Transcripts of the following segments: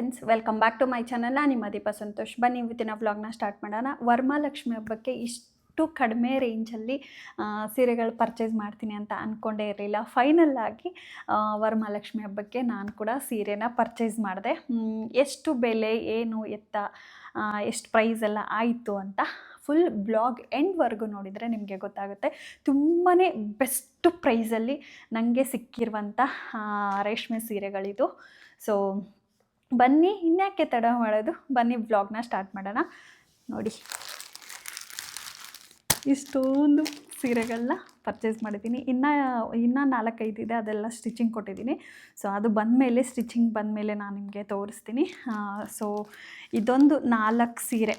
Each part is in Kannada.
Friends, welcome back to my channel. ನಾನು ನಿಮ್ಮ ದೀಪ ಸಂತೋಷ್. ಬನ್ನಿ ಇವತ್ತಿನ ವ್ಲಾಗ್ನ ಸ್ಟಾರ್ಟ್ ಮಾಡೋಣ. ವರಮಹಾಲಕ್ಷ್ಮಿ ಹಬ್ಬಕ್ಕೆ ಇಷ್ಟು ಕಡಿಮೆ ರೇಂಜಲ್ಲಿ ಸೀರೆಗಳು ಪರ್ಚೇಸ್ ಮಾಡ್ತೀನಿ ಅಂತ ಅಂದ್ಕೊಂಡೇ ಇರಲಿಲ್ಲ. ಫೈನಲ್ ಆಗಿ ವರಮಹಾಲಕ್ಷ್ಮಿ ಹಬ್ಬಕ್ಕೆ ನಾನು ಕೂಡ ಸೀರೆನ ಪರ್ಚೇಸ್ ಮಾಡಿದೆ. ಎಷ್ಟು ಬೆಲೆ, ಏನು ಎತ್ತ, ಎಷ್ಟು ಪ್ರೈಸ್ ಎಲ್ಲ ಆಯಿತು ಅಂತ ಫುಲ್ ಬ್ಲಾಗ್ ಎಂಡ್ವರೆಗೂ ನೋಡಿದರೆ ನಿಮಗೆ ಗೊತ್ತಾಗುತ್ತೆ. ತುಂಬಾ ಬೆಸ್ಟ್ ಪ್ರೈಸಲ್ಲಿ ನನಗೆ ಸಿಕ್ಕಿರುವಂಥ ರೇಷ್ಮೆ ಸೀರೆಗಳಿದು. ಸೊ ಬನ್ನಿ, ಇನ್ಯಾಕೆ ತಡ ಮಾಡೋದು, ಬನ್ನಿ ವ್ಲಾಗ್ನ ಸ್ಟಾರ್ಟ್ ಮಾಡೋಣ. ನೋಡಿ, ಇಷ್ಟೊಂದು ಸೀರೆಗಳನ್ನ ಪರ್ಚೇಸ್ ಮಾಡಿದ್ದೀನಿ. ಇನ್ನೂ 4-5 ಇದೆ, ಅದೆಲ್ಲ ಸ್ಟಿಚಿಂಗ್ ಕೊಟ್ಟಿದ್ದೀನಿ. ಸೊ ಅದು ಬಂದಮೇಲೆ, ಸ್ಟಿಚಿಂಗ್ ಬಂದಮೇಲೆ ನಾನು ನಿಮಗೆ ತೋರಿಸ್ತೀನಿ. ಸೊ ಇದೊಂದು 4 ಸೀರೆ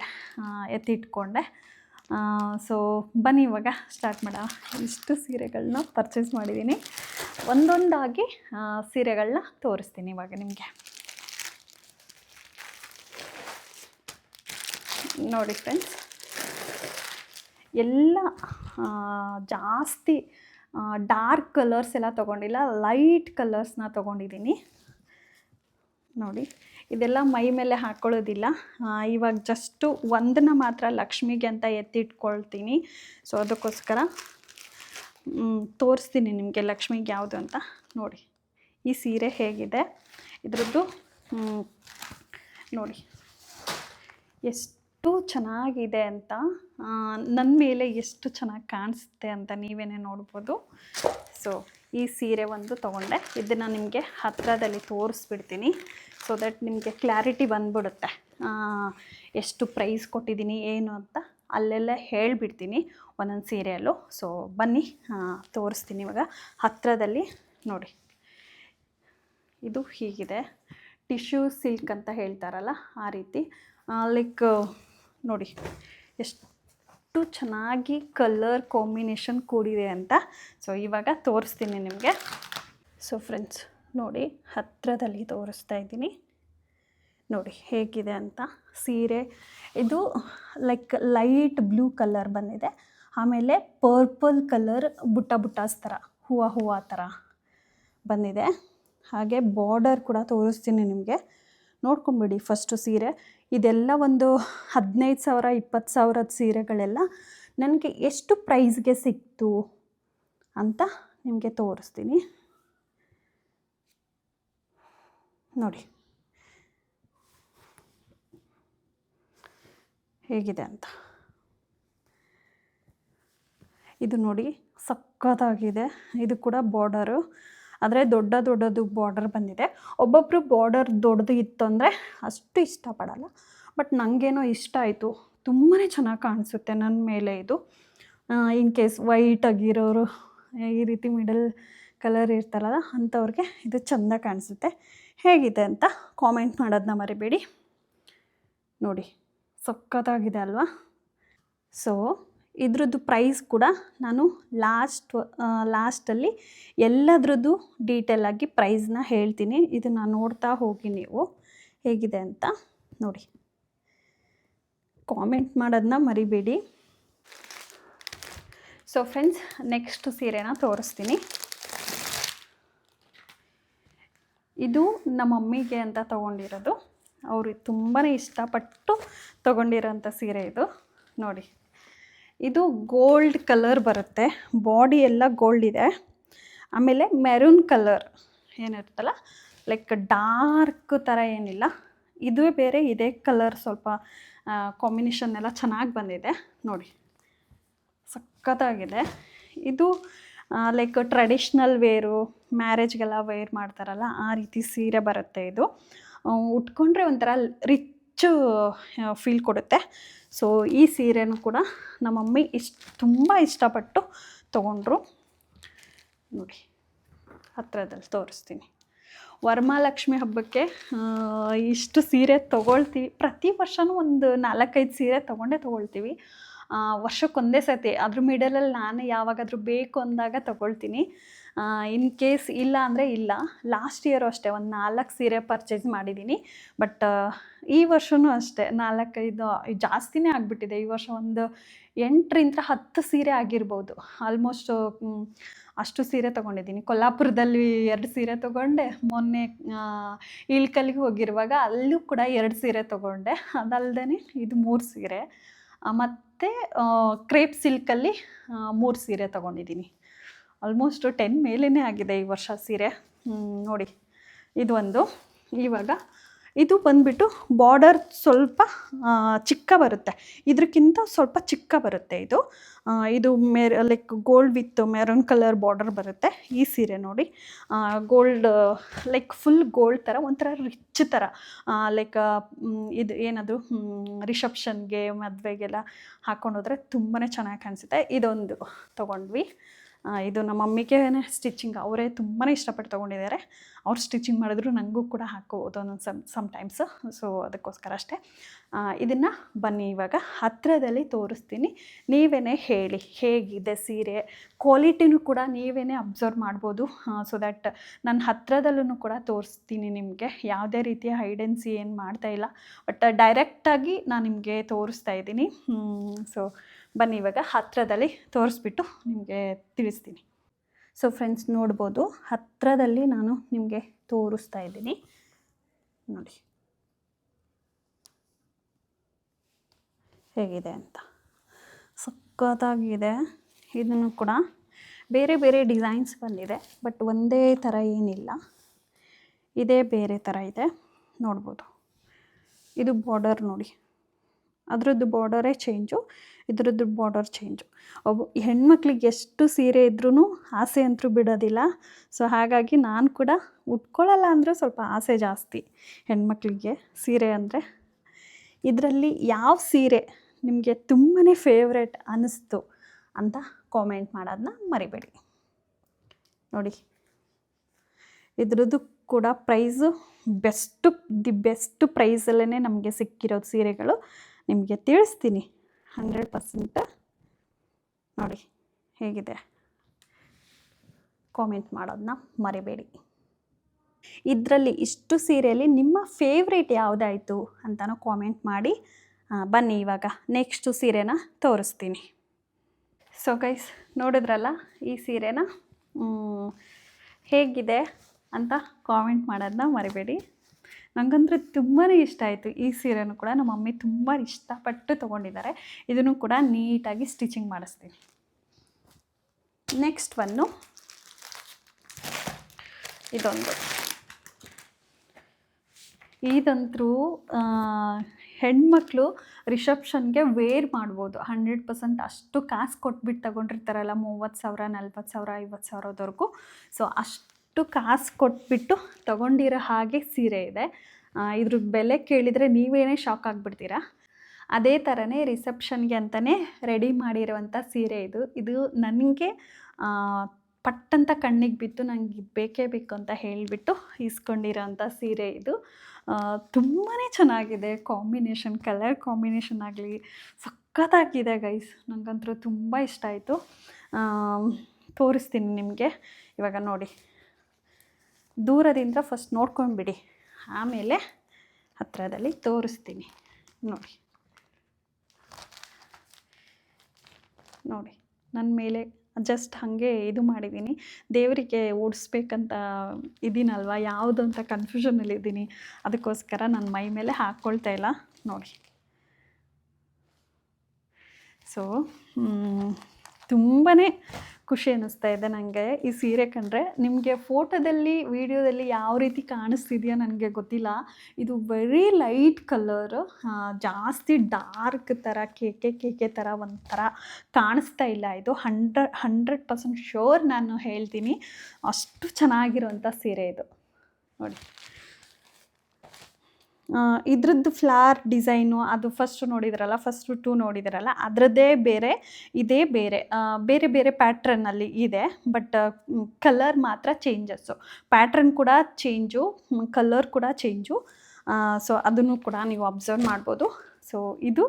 ಎತ್ತಿಟ್ಕೊಂಡೆ. ಸೊ ಬನ್ನಿ ಇವಾಗ ಸ್ಟಾರ್ಟ್ ಮಾಡೋಣ. ಇಷ್ಟು ಸೀರೆಗಳನ್ನ ಪರ್ಚೇಸ್ ಮಾಡಿದ್ದೀನಿ. ಒಂದೊಂದಾಗಿ ಸೀರೆಗಳನ್ನ ತೋರಿಸ್ತೀನಿ ಇವಾಗ ನಿಮಗೆ. ನೋಡಿ ಫ್ರೆಂಡ್ಸ್, ಎಲ್ಲ ಜಾಸ್ತಿ ಡಾರ್ಕ್ ಕಲರ್ಸ್ ಎಲ್ಲ ತೊಗೊಂಡಿಲ್ಲ, ಲೈಟ್ ಕಲರ್ಸ್ನ ತೊಗೊಂಡಿದ್ದೀನಿ. ನೋಡಿ, ಇದೆಲ್ಲ ಮೈ ಮೇಲೆ ಹಾಕ್ಕೊಳ್ಳೋದಿಲ್ಲ. ಇವಾಗ ಜಸ್ಟು ಒಂದನ್ನ ಮಾತ್ರ ಲಕ್ಷ್ಮಿಗೆ ಅಂತ ಎತ್ತಿಟ್ಕೊಳ್ತೀನಿ. ಸೊ ಅದಕ್ಕೋಸ್ಕರ ತೋರಿಸ್ತೀನಿ ನಿಮಗೆ ಲಕ್ಷ್ಮಿಗೆ ಯಾವುದು ಅಂತ. ನೋಡಿ ಈ ಸೀರೆ ಹೇಗಿದೆ, ಇದ್ರದ್ದು ನೋಡಿ ಎಷ್ಟು ಚೆನ್ನಾಗಿದೆ ಅಂತ, ನನ್ನ ಮೇಲೆ ಎಷ್ಟು ಚೆನ್ನಾಗಿ ಕಾಣಿಸುತ್ತೆ ಅಂತ ನೀವೇನೇ ನೋಡ್ಬೋದು. ಸೊ ಈ ಸೀರೆ ಒಂದು ತೊಗೊಂಡೆ. ಇದನ್ನು ನಿಮಗೆ ಹತ್ತಿರದಲ್ಲಿ ತೋರಿಸ್ಬಿಡ್ತೀನಿ, ಸೊ ದಟ್ ನಿಮಗೆ ಕ್ಲಾರಿಟಿ ಬಂದ್ಬಿಡುತ್ತೆ. ಎಷ್ಟು ಪ್ರೈಸ್ ಕೊಟ್ಟಿದ್ದೀನಿ ಏನು ಅಂತ ಅಲ್ಲೆಲ್ಲ ಹೇಳಿಬಿಡ್ತೀನಿ ಒಂದೊಂದು ಸೀರೆಯಲ್ಲೂ. ಸೊ ಬನ್ನಿ ತೋರಿಸ್ತೀನಿ ಇವಾಗ ಹತ್ತಿರದಲ್ಲಿ. ನೋಡಿ, ಇದು ಹೀಗಿದೆ, ಟಿಶ್ಯೂ ಸಿಲ್ಕ್ ಅಂತ ಹೇಳ್ತಾರಲ್ಲ ಆ ರೀತಿ. ಲೈಕ್ ನೋಡಿ ಎಷ್ಟು ಚೆನ್ನಾಗಿ ಕಲರ್ ಕಾಂಬಿನೇಷನ್ ಕೂಡಿದೆ ಅಂತ. ಸೊ ಇವಾಗ ತೋರಿಸ್ತೀನಿ ನಿಮಗೆ. ಸೊ ಫ್ರೆಂಡ್ಸ್ ನೋಡಿ, ಹತ್ತಿರದಲ್ಲಿ ತೋರಿಸ್ತಾ ಇದ್ದೀನಿ. ನೋಡಿ ಹೇಗಿದೆ ಅಂತ ಸೀರೆ. ಇದು ಲೈಕ್ ಲೈಟ್ ಬ್ಲೂ ಕಲರ್ ಬಂದಿದೆ, ಆಮೇಲೆ ಪರ್ಪಲ್ ಕಲರ್ ಬುಟ್ಟಾಸ್ ಥರ, ಹೂವು ಥರ ಬಂದಿದೆ. ಹಾಗೆ ಬಾರ್ಡರ್ ಕೂಡ ತೋರಿಸ್ತೀನಿ ನಿಮಗೆ, ನೋಡ್ಕೊಂಬಿಡಿ ಫಸ್ಟು ಸೀರೆ. ಇದೆಲ್ಲ ಒಂದು 15,000 20,000 ಸೀರೆಗಳೆಲ್ಲ ನನಗೆ ಎಷ್ಟು ಪ್ರೈಸ್ಗೆ ಸಿಕ್ತು ಅಂತ ನಿಮಗೆ ತೋರಿಸ್ತೀನಿ. ನೋಡಿ ಹೇಗಿದೆ ಅಂತ. ಇದು ನೋಡಿ ಸಕ್ಕತ್ತಾಗಿದೆ. ಇದು ಕೂಡ ಬಾರ್ಡರು, ಆದರೆ ದೊಡ್ಡದು ಬಾರ್ಡರ್ ಬಂದಿದೆ. ಒಬ್ಬೊಬ್ಬರು ಬಾರ್ಡರ್ ದೊಡ್ಡದು ಇತ್ತು ಅಂದರೆ ಅಷ್ಟು ಇಷ್ಟಪಡಲ್ಲ, ಬಟ್ ನನಗೇನೋ ಇಷ್ಟ ಆಯಿತು. ತುಂಬಾ ಚೆನ್ನಾಗಿ ಕಾಣಿಸುತ್ತೆ ನನ್ನ ಮೇಲೆ ಇದು. ಇನ್ ಕೇಸ್ ವೈಟ್ ಆಗಿರೋರು, ಈ ರೀತಿ ಮಿಡಲ್ ಕಲರ್ ಇರ್ತಾರಲ್ಲ ಅಂಥವ್ರಿಗೆ ಇದು ಚೆಂದ ಕಾಣಿಸುತ್ತೆ. ಹೇಗಿದೆ ಅಂತ ಕಾಮೆಂಟ್ ಮಾಡೋದನ್ನ ಮರಿಬೇಡಿ. ನೋಡಿ ಸಕ್ಕತ್ತಾಗಿದೆ ಅಲ್ವಾ. ಸೊ ಇದ್ರದ್ದು ಪ್ರೈಸ್ ಕೂಡ ನಾನು ಲಾಸ್ಟಲ್ಲಿ ಎಲ್ಲದ್ರದ್ದು ಡೀಟೇಲಾಗಿ ಪ್ರೈಸ್ನ ಹೇಳ್ತೀನಿ. ಇದನ್ನು ನೋಡ್ತಾ ಹೋಗಿ ನೀವು ಹೇಗಿದೆ ಅಂತ. ನೋಡಿ, ಕಾಮೆಂಟ್ ಮಾಡೋದನ್ನ ಮರಿಬೇಡಿ. ಸೊ ಫ್ರೆಂಡ್ಸ್, ನೆಕ್ಸ್ಟ್ ಸೀರೆನ ತೋರಿಸ್ತೀನಿ. ಇದು ನಮ್ಮ ಮಮ್ಮಿಗೆ ಅಂತ ತೊಗೊಂಡಿರೋದು. ಅವರು ತುಂಬಾ ಇಷ್ಟಪಟ್ಟು ತೊಗೊಂಡಿರೋಂಥ ಸೀರೆ ಇದು. ನೋಡಿ, ಇದು ಗೋಲ್ಡ್ ಕಲರ್ ಬರುತ್ತೆ, ಬಾಡಿ ಎಲ್ಲ ಗೋಲ್ಡ್ ಇದೆ. ಆಮೇಲೆ ಮೆರೂನ್ ಕಲರ್ ಏನಿರುತ್ತಲ್ಲ, ಲೈಕ್ ಡಾರ್ಕ್ ಥರ ಏನಿಲ್ಲ, ಇದುವೇ ಬೇರೆ, ಇದೇ ಕಲರ್ ಸ್ವಲ್ಪ ಕಾಂಬಿನೇಷನ್ ಎಲ್ಲ ಚೆನ್ನಾಗಿ ಬಂದಿದೆ. ನೋಡಿ ಸಖತ್ತಾಗಿದೆ. ಇದು ಲೈಕ್ ಟ್ರೆಡಿಷ್ನಲ್ ವೇರು, ಮ್ಯಾರೇಜ್ಗೆಲ್ಲ ವೇರ್ ಮಾಡ್ತಾರಲ್ಲ ಆ ರೀತಿ ಸೀರೆ ಬರುತ್ತೆ. ಇದು ಉಟ್ಕೊಂಡ್ರೆ ಒಂಥರ ರಿಚ್ ಫೀಲ್ ಕೊಡುತ್ತೆ. ಸೊ ಈ ಸೀರೆನೂ ಕೂಡ ನಮ್ಮ ಮಮ್ಮಿ ತುಂಬ ಇಷ್ಟಪಟ್ಟು ತೊಗೊಂಡ್ರು. ನೋಡಿ ಹತ್ತಿರದಲ್ಲಿ ತೋರಿಸ್ತೀನಿ. ವರಮಹಾಲಕ್ಷ್ಮಿ ಹಬ್ಬಕ್ಕೆ ಇಷ್ಟು ಸೀರೆ ತೊಗೊಳ್ತೀವಿ. ಪ್ರತಿ ವರ್ಷವೂ ಒಂದು 4-5 ಸೀರೆ ತೊಗೊಳ್ತೀವಿ. ವರ್ಷಕ್ಕೊಂದೇ ಸತಿ, ಅದ್ರ ಮಿಡಲಲ್ಲಿ ನಾನು ಯಾವಾಗಾದರೂ ಬೇಕು ಅಂದಾಗ ತೊಗೊಳ್ತೀನಿ. ಇನ್ ಕೇಸ್ ಇಲ್ಲ ಅಂದರೆ ಇಲ್ಲ. ಲಾಸ್ಟ್ ಇಯರು ಅಷ್ಟೇ ಒಂದು 4 ಸೀರೆ ಪರ್ಚೇಸ್ ಮಾಡಿದ್ದೀನಿ. ಬಟ್ ಈ ವರ್ಷವೂ ಅಷ್ಟೇ 4-5 ಜಾಸ್ತಿನೇ ಆಗಿಬಿಟ್ಟಿದೆ. ಈ ವರ್ಷ ಒಂದು 8-10 ಸೀರೆ ಆಗಿರ್ಬೋದು. ಆಲ್ಮೋಸ್ಟ್ ಅಷ್ಟು ಸೀರೆ ತೊಗೊಂಡಿದ್ದೀನಿ. ಕೊಲ್ಲಾಪುರದಲ್ಲಿ 2 ಸೀರೆ ತೊಗೊಂಡೆ. ಮೊನ್ನೆ ಇಳ್ಕಲ್ಲಿಗೆ ಹೋಗಿರುವಾಗ ಅಲ್ಲೂ ಕೂಡ 2 ಸೀರೆ ತೊಗೊಂಡೆ. ಅದಲ್ಲದೆ ಇದು 3 ಸೀರೆ. ಮತ್ತು ಕ್ರೇಪ್ ಸಿಲ್ಕಲ್ಲಿ 3 ಸೀರೆ ತೊಗೊಂಡಿದ್ದೀನಿ. ಆಲ್ಮೋಸ್ಟ್ 10 ಮೇಲೇ ಆಗಿದೆ ಈ ವರ್ಷ ಸೀರೆ. ನೋಡಿ, ಇದು ಒಂದು. ಇವಾಗ ಇದು ಬಂದುಬಿಟ್ಟು ಬಾರ್ಡರ್ ಸ್ವಲ್ಪ ಚಿಕ್ಕ ಬರುತ್ತೆ, ಇದಕ್ಕಿಂತ ಸ್ವಲ್ಪ ಚಿಕ್ಕ ಬರುತ್ತೆ ಇದು. ಇದು like gold with maroon colour border ಬರುತ್ತೆ ಈ ಸೀರೆ. ನೋಡಿ, ಗೋಲ್ಡ್ ಲೈಕ್ ಫುಲ್ ಗೋಲ್ಡ್ ಥರ, ಒಂಥರ ರಿಚ್ ಥರ, ಲೈಕ್ ಇದು ಏನದು ರಿಸೆಪ್ಷನ್ಗೆ ಮದುವೆಗೆಲ್ಲ ಹಾಕ್ಕೊಂಡೋದ್ರೆ ತುಂಬಾ ಚೆನ್ನಾಗಿ ಕಾಣಿಸುತ್ತೆ. ಇದೊಂದು ತೊಗೊಂಡ್ವಿ. ಇದು ನಮ್ಮ ಮಮ್ಮಿಗೆ ಸ್ಟಿಚಿಂಗ್ ಅವರೇ ತುಂಬಾ ಇಷ್ಟಪಟ್ಟು ತೊಗೊಂಡಿದ್ದಾರೆ. ಅವ್ರು ಸ್ಟಿಚಿಂಗ್ ಮಾಡಿದ್ರು ನನಗೂ ಕೂಡ ಹಾಕೋಬೋದು ಒಂದೊಂದು ಸಮ್ಟೈಮ್ಸು. ಸೊ ಅದಕ್ಕೋಸ್ಕರ ಅಷ್ಟೇ. ಇದನ್ನು ಬನ್ನಿ ಇವಾಗ ಹತ್ತಿರದಲ್ಲಿ ತೋರಿಸ್ತೀನಿ. ನೀವೇ ಹೇಳಿ ಹೇಗಿದೆ ಸೀರೆ. ಕ್ವಾಲಿಟಿನೂ ಕೂಡ ನೀವೇ ಅಬ್ಸರ್ವ್ ಮಾಡ್ಬೋದು. ಸೊ ದ್ಯಾಟ್ ನಾನು ಹತ್ತಿರದಲ್ಲೂ ಕೂಡ ತೋರಿಸ್ತೀನಿ ನಿಮಗೆ. ಯಾವುದೇ ರೀತಿಯ ಹೈಡೆನ್ಸಿ ಏನು ಮಾಡ್ತಾಯಿಲ್ಲ, ಬಟ್ ಡೈರೆಕ್ಟಾಗಿ ನಾನು ನಿಮಗೆ ತೋರಿಸ್ತಾ ಇದ್ದೀನಿ. ಸೊ ಬನ್ನಿ ಇವಾಗ ಹತ್ತಿರದಲ್ಲಿ ತೋರಿಸ್ಬಿಟ್ಟು ನಿಮಗೆ ತಿಳಿಸ್ತೀನಿ. ಸೊ ಫ್ರೆಂಡ್ಸ್, ನೋಡ್ಬೋದು ಹತ್ತಿರದಲ್ಲಿ ನಾನು ನಿಮಗೆ ತೋರಿಸ್ತಾ ಇದ್ದೀನಿ. ನೋಡಿ ಹೇಗಿದೆ ಅಂತ, ಸಖತ್ತಾಗಿದೆ. ಇದನ್ನು ಕೂಡ ಬೇರೆ ಬೇರೆ ಡಿಸೈನ್ಸ್ ಬಂದಿದೆ, ಬಟ್ ಒಂದೇ ಥರ ಏನಿಲ್ಲ, ಇದೇ ಬೇರೆ ಥರ ಇದೆ. ನೋಡ್ಬೋದು, ಇದು ಬಾರ್ಡರ್ ನೋಡಿ, ಅದರದ್ದು ಬಾರ್ಡರೇ ಚೇಂಜು, ಇದರದ್ದು ಬಾರ್ಡರ್ ಚೇಂಜು. ಹೆಣ್ಮಕ್ಳಿಗೆ ಎಷ್ಟು ಸೀರೆ ಇದ್ರೂ ಆಸೆ ಅಂತೂ ಬಿಡೋದಿಲ್ಲ. ಸೊ ಹಾಗಾಗಿ ನಾನು ಕೂಡ ಉಟ್ಕೊಳ್ಳಲ್ಲ ಅಂದರೂ ಸ್ವಲ್ಪ ಆಸೆ ಜಾಸ್ತಿ ಹೆಣ್ಮಕ್ಳಿಗೆ ಸೀರೆ ಅಂದರೆ. ಇದರಲ್ಲಿ ಯಾವ ಸೀರೆ ನಿಮಗೆ ತುಂಬಾ ಫೇವ್ರೆಟ್ ಅನ್ನಿಸ್ತು ಅಂತ ಕಾಮೆಂಟ್ ಮಾಡೋದನ್ನ ಮರಿಬೇಡಿ. ನೋಡಿ, ಇದ್ರದ್ದು ಕೂಡ ಪ್ರೈಸು ದಿ ಬೆಸ್ಟ್ ಪ್ರೈಸಲ್ಲೇ ನಮಗೆ ಸಿಕ್ಕಿರೋದು ಸೀರೆಗಳು. ನಿಮಗೆ ತಿಳಿಸ್ತೀನಿ 100%. ನೋಡಿ ಹೇಗಿದೆ, ಕಾಮೆಂಟ್ ಮಾಡೋದನ್ನ ಮರಿಬೇಡಿ. ಇದರಲ್ಲಿ ಇಷ್ಟು ಸೀರೆಯಲ್ಲಿ ನಿಮ್ಮ ಫೇವ್ರೇಟ್ ಯಾವುದಾಯಿತು ಅಂತಲೂ ಕಾಮೆಂಟ್ ಮಾಡಿ. ಬನ್ನಿ ಇವಾಗ ನೆಕ್ಸ್ಟು ಸೀರೆನ ತೋರಿಸ್ತೀನಿ. ಸೊ ಗೈಸ್, ನೋಡಿದ್ರಲ್ಲ ಈ ಸೀರೆನ, ಹೇಗಿದೆ ಅಂತ ಕಾಮೆಂಟ್ ಮಾಡೋದನ್ನ ಮರಿಬೇಡಿ. ನನಗಂದ್ರೆ ತುಂಬಾ ಇಷ್ಟ ಆಯಿತು ಈ ಸೀರೆನೂ ಕೂಡ. ನಮ್ಮ ಮಮ್ಮಿ ತುಂಬ ಇಷ್ಟಪಟ್ಟು ತೊಗೊಂಡಿದ್ದಾರೆ. ಇದನ್ನು ಕೂಡ ನೀಟಾಗಿ ಸ್ಟಿಚಿಂಗ್ ಮಾಡಿಸ್ತೀನಿ. ನೆಕ್ಸ್ಟ್ ಒನ್ನು ಇದಂತೂ ಹೆಣ್ಮಕ್ಳು ರಿಸೆಪ್ಷನ್ಗೆ ವೇರ್ ಮಾಡ್ಬೋದು 100%. ಅಷ್ಟು ಕಾಸು ಕೊಟ್ಬಿಟ್ಟು ತಗೊಂಡಿರ್ತಾರಲ್ಲ, 30,000, 40,000, 50,000ವರೆಗೂ. ಸೊ ಅಷ್ಟು ಕಾಸು ಕೊಟ್ಬಿಟ್ಟು ತಗೊಂಡಿರೋ ಹಾಗೆ ಸೀರೆ ಇದೆ. ಇದ್ರ ಬೆಲೆ ಕೇಳಿದರೆ ನೀವೇನೇ ಶಾಕ್ ಆಗಿಬಿಡ್ತೀರಾ. ಅದೇ ಥರನೇ ರಿಸೆಪ್ಷನ್ಗೆ ಅಂತಲೇ ರೆಡಿ ಮಾಡಿರುವಂಥ ಸೀರೆ ಇದು ನನಗೆ ಪಟ್ಟಂತ ಕಣ್ಣಿಗೆ ಬಿತ್ತು. ನನಗೆ ಬೇಕೇ ಬೇಕು ಅಂತ ಹೇಳಿಬಿಟ್ಟು ಇಸ್ಕೊಂಡಿರೋಂಥ ಸೀರೆ ಇದು. ತುಂಬಾ ಚೆನ್ನಾಗಿದೆ ಕಾಂಬಿನೇಷನ್, ಕಲರ್ ಕಾಂಬಿನೇಷನ್ ಆಗಲಿ ಸಖತ್ತಾಗಿದೆ ಗೈಸ್. ನನಗಂತೂ ತುಂಬ ಇಷ್ಟ ಆಯಿತು. ತೋರಿಸ್ತೀನಿ ನಿಮಗೆ ಇವಾಗ. ನೋಡಿ, ದೂರದಿಂದ ಫಸ್ಟ್ ನೋಡ್ಕೊಂಡ್ಬಿಡಿ, ಆಮೇಲೆ ಹತ್ತಿರದಲ್ಲಿ ತೋರಿಸ್ತೀನಿ. ನೋಡಿ ನನ್ನ ಮೇಲೆ ಜಸ್ಟ್ ಹಾಗೆ ಇದು ಮಾಡಿದ್ದೀನಿ. ದೇವರಿಗೆ ಓಡಿಸ್ಬೇಕಂತ ಇದ್ದೀನಲ್ವ, ಯಾವುದು ಅಂತ ಕನ್ಫ್ಯೂಷನಲ್ಲಿದ್ದೀನಿ. ಅದಕ್ಕೋಸ್ಕರ ನನ್ನ ಮೈ ಮೇಲೆ ಹಾಕ್ಕೊಳ್ತಾ ಇಲ್ಲ. ನೋಡಿ, ಸೊ ತುಂಬಾ ಖುಷಿ ಅನ್ನಿಸ್ತಾ ಇದೆ ನನಗೆ ಈ ಸೀರೆ ಕಂಡ್ರೆ. ನಿಮಗೆ ಫೋಟೋದಲ್ಲಿ ವಿಡಿಯೋದಲ್ಲಿ ಯಾವ ರೀತಿ ಕಾಣಿಸ್ತಿದೆಯೋ ನನಗೆ ಗೊತ್ತಿಲ್ಲ. ಇದು ವೆರಿ ಲೈಟ್ ಕಲರು, ಜಾಸ್ತಿ ಡಾರ್ಕ್ ಥರ ಕೇಕೆ ಥರ ಒಂಥರ ಕಾಣಿಸ್ತಾ ಇಲ್ಲ. ಇದು 100% ಶ್ಯೂರ್ ನಾನು ಹೇಳ್ತೀನಿ, ಅಷ್ಟು ಚೆನ್ನಾಗಿರೋಂಥ ಸೀರೆ ಇದು. ನೋಡಿ, ಇದ್ರದ್ದು ಫ್ಲವರ್ ಡಿಸೈನು ಅದು ಫಸ್ಟ್ ನೋಡಿದ್ರಲ್ಲ, ಫಸ್ಟ್ 2 ನೋಡಿದ್ರಲ್ಲ, ಅದರದ್ದೇ ಬೇರೆ, ಇದೇ ಬೇರೆ, ಬೇರೆ ಬೇರೆ ಪ್ಯಾಟ್ರನ್ನಲ್ಲಿ ಇದೆ. ಬಟ್ ಕಲರ್ ಮಾತ್ರ ಚೇಂಜಸ್ಸು. ಪ್ಯಾಟ್ರನ್ ಕೂಡ ಚೇಂಜು, ಕಲರ್ ಕೂಡ ಚೇಂಜು. ಸೊ ಅದನ್ನು ಕೂಡ ನೀವು ಅಬ್ಸರ್ವ್ ಮಾಡ್ಬೋದು. ಸೊ ಇದು